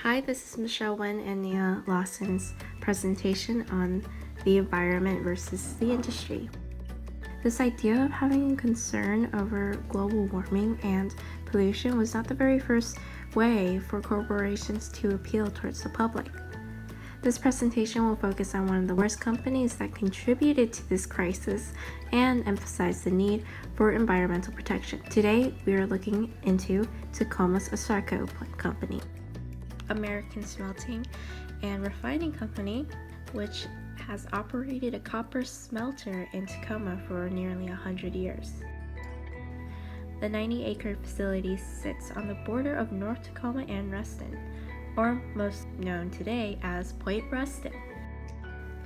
Hi, this is Michelle Wen and Nia Lawson's presentation on the environment versus the industry. This idea of having concern over global warming and pollution was not the very first way for corporations to appeal towards the public. This presentation will focus on one of the worst companies that contributed to this crisis and emphasize the need for environmental protection. Today, we are looking into Tacoma's Asarco Company, American smelting and refining company, which has operated a copper smelter in Tacoma for nearly 100 years. The 90-acre facility sits on the border of North Tacoma and Ruston, or most known today as Point Ruston.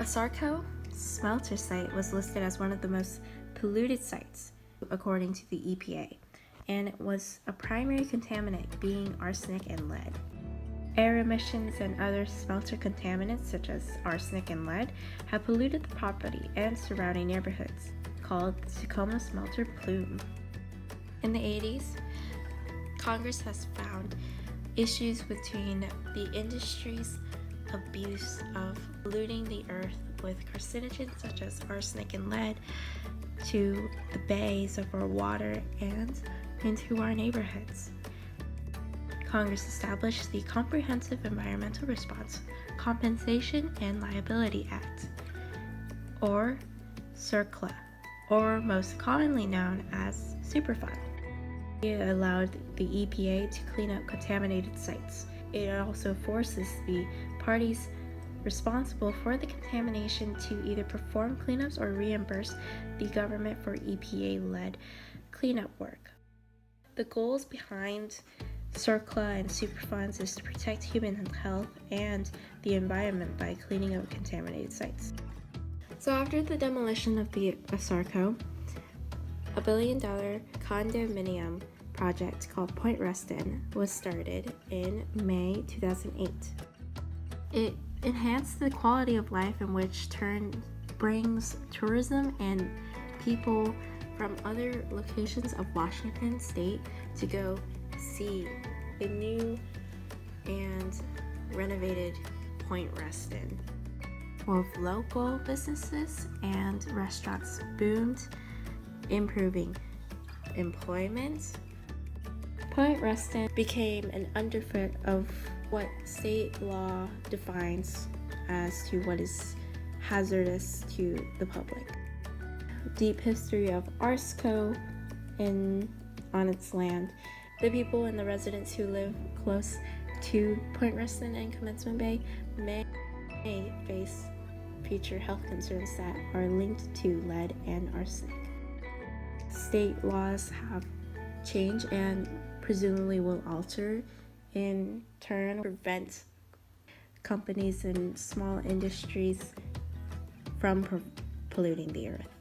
Asarco smelter site was listed as one of the most polluted sites according to the EPA, and it was a primary contaminant being arsenic and lead. Air emissions and other smelter contaminants such as arsenic and lead have polluted the property and surrounding neighborhoods, called the Tacoma smelter plume. In the 80s, Congress has found issues between the industry's abuse of polluting the earth with carcinogens such as arsenic and lead to the bays of our water and into our neighborhoods. Congress established the Comprehensive Environmental Response, Compensation and Liability Act, or CERCLA, or most commonly known as Superfund. It allowed the EPA to clean up contaminated sites. It also forces the parties responsible for the contamination to either perform cleanups or reimburse the government for EPA-led cleanup work. The goals behind CERCLA and Superfunds is to protect human health and the environment by cleaning up contaminated sites. So after the demolition of the Asarco, a $1 billion condominium project called Point Ruston was started in May 2008. It enhanced the quality of life, in which turn brings tourism and people from other locations of Washington state to go see the new and renovated Point Ruston. Both local businesses and restaurants boomed, improving employment. Point Ruston became an underfoot of what state law defines as to what is hazardous to the public. Deep history of Arsco on its land. The people and the residents who live close to Point Ruston and Commencement Bay may face future health concerns that are linked to lead and arsenic. State laws have changed and presumably will alter, in turn prevent companies and small industries from polluting the earth.